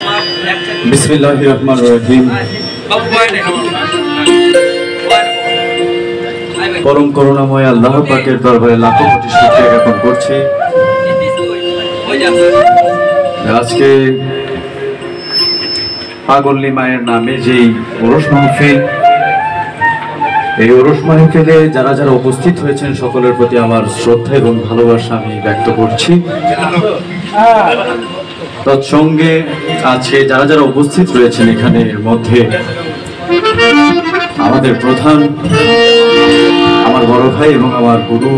বিসমিল্লাহির রহমানির রহিম। পরম করুণাময় আল্লাহ পাকের দরবারে লাখো কোটি শুকরিয়া জ্ঞাপন করছি। আজকে পাগল্লী মায়ের নামে যেই ওরস মাহফিল, এই ওরস মাহফিলে যারা যারা উপস্থিত হয়েছেন সকলের প্রতি আমার শ্রদ্ধা এবং ভালোবাসা আমি ব্যক্ত করছি। তৎসঙ্গে আজকে যারা যারা উপস্থিত রয়েছেন এখানে এর মধ্যে আমাদের প্রধান আমার বড় ভাই এবং আমার গুরু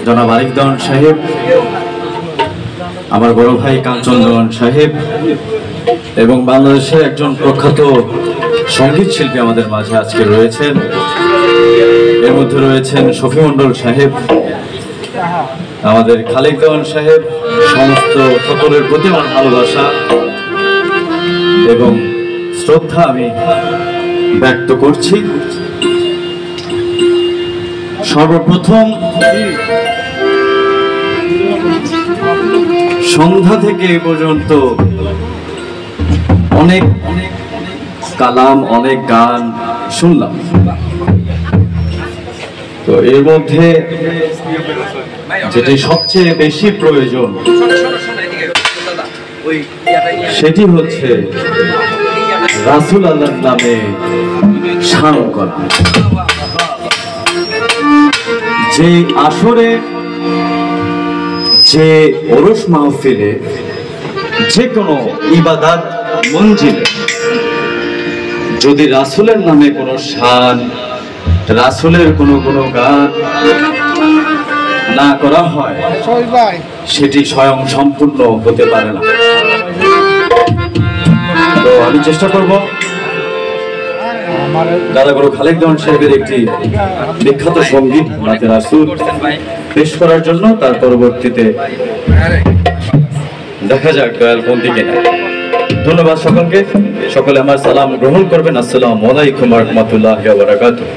জনাব আরিফ দেওয়ান সাহেব, আমার বড় ভাই কাঞ্চন দেওয়ান সাহেব এবং বাংলাদেশের একজন প্রখ্যাত সঙ্গীত শিল্পী আমাদের মাঝে আজকে রয়েছেন। এর মধ্যে রয়েছেন শফি মন্ডল সাহেব, আমাদের খালেক দেওয়ান সাহেব। সমস্ত সকলের প্রতি আমার ভালোবাসা এবং শ্রদ্ধা আমি ব্যক্ত করছি। সর্বপ্রথম সন্ধ্যা থেকে এ পর্যন্ত অনেক কালাম, অনেক গান শুনলাম, তো এর মধ্যে যেটি সবচেয়ে বেশি প্রয়োজন সেটি হচ্ছে রাসূল আল্লাহর নামে শান করা। যে আসরে, যে ওরস মাহফিলে, যে কোনো ইবাদত মঞ্জিলে যদি রাসূলের নামে কোনো শান, রাসূলের কোনো গান না করা হয় সেটি স্বয়ং সম্পূর্ণ হতে পারে না। তো আমি চেষ্টা করব দাদা গুরু খালেক দেওয়ান সাহেবের একটি বিখ্যাত সঙ্গীত নাতে রাসূল পেশ করার জন্য। তার পরবর্তীতে দেখা যাক দয়াল কোন দিকে নেয়। ধন্যবাদ সকলকে। সকলে আমার সালাম গ্রহণ করবেন। আসসালামু আলাইকুম ওয়া রাহমাতুল্লাহি ওয়া বারাকাতুহু।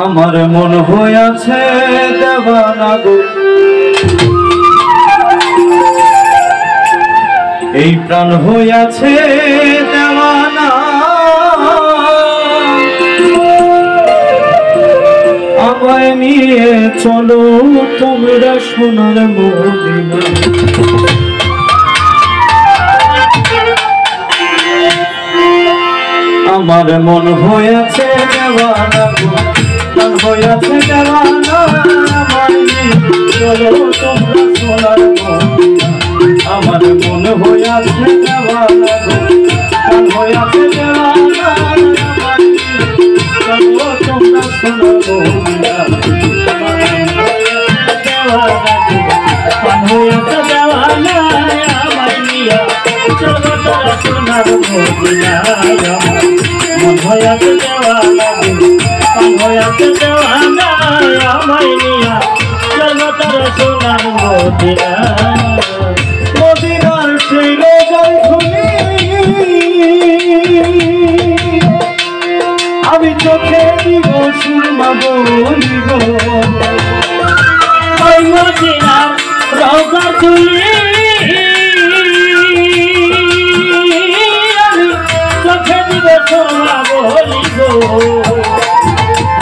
আমার মন হইয়াছে দেওয়ানা গো, এই প্রাণ হইয়াছে দেওয়ানা, আমায় নিয়ে চলো তোমরা সোনার মদিনা। আমার মন হইয়াছে দেওয়ানা গো, প্রাণ হইয়াছে দেওয়ানা, আমায় নিয়ে চলো তোমরা সোনার মদিনা। আমার মন হইয়াছে দেওয়ানা গো, প্রাণ হইয়াছে দেওয়ানা, আমায় নিয়ে চলো তোমরা সোনার মদিনা। প্রাণ হইয়াছে দেওয়ানা, আমায় নিয়ে চলো তোমরা সোনার মদিনা। মন হইয়াছে দেওয়ানা গো, প্রাণ হইয়াছে দেওয়ানা, আমায় নিয়ে চলো তোমরা সোনার মদিনা। মদিনার সেই রোজার খুলি আমি চোখে দিব সুরমা বলি গো, ওই মদিনার রোজার খুলি আমি চোখে দিব সুরমা বলি গো।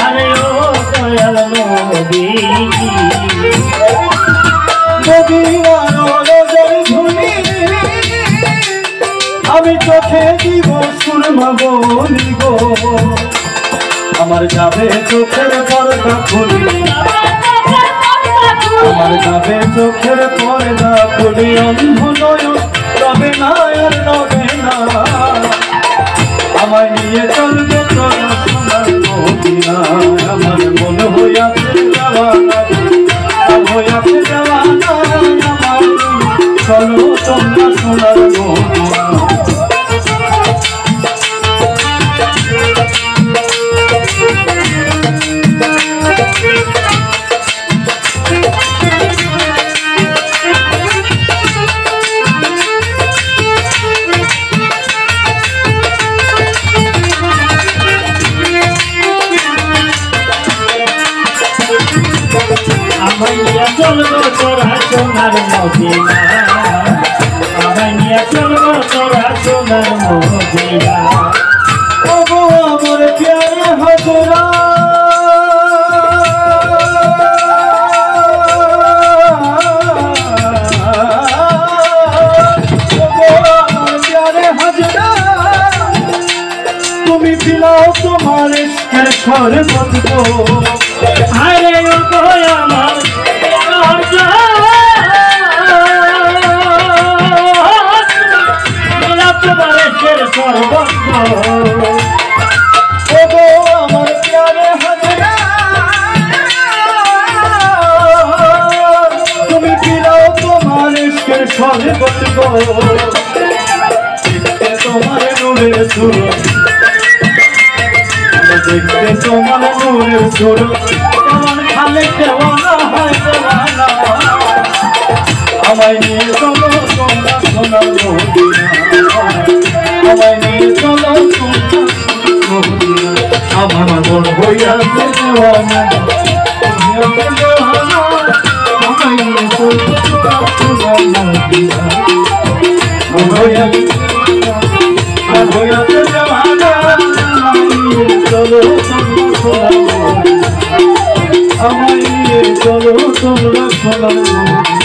আরে ও দয়াল নবী, মদিনার রোজার খুলি আমি চোখে দিব সুরমা বলি গো। আমার যাবে চোখের পর্দা খুলি, আমার যাবে চোখের পর্দা খুলি, অন্ধ নয়ন রবে না আর রবে না, আমায় নিয়ে চলবে তোরা সোনার মদিনা। আমার মন হইয়াছে দেওয়ানা, হইয়াছে দেওয়ানা, আমার চলো তোমরা সোনার মদিনা। চলবো তোরা সোনার মদিনা। ওগো আমার প্যারা হজরা তুমি বিলাও তোমার ইশকের শরবত গো। আরে ওগো আমার বিলাও তোমার ইশকের শরবত গো। ওগো আমার প্যারে হাজরা তুমি বিলাও তোমার ইশকের শরবত গো। দেখতে তোমার নূরের সুরত, দেখতে তোমার নূরের সুরত, কেমন খালে দেওয়ানা হয় দেওয়ানা। আমায় নিয়ে চলো তোমরা সোনার মদিনা, আমায় নিয়ে চলো তোমরা মদিনা। আমার মন হইয়াছে দেওয়ানা, আমায় নিয়ে চলো তোমরা সোনার মদিনা। হইয়াছে দেওয়ানা, চলো তোমরা সোনার মদিনা, আমায় নিয়ে চলো তোমরা সোনার মদিনা,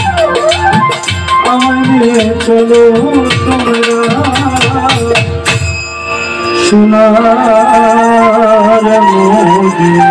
আমায় নিয়ে চলো তোমরা সোনার মদিনা।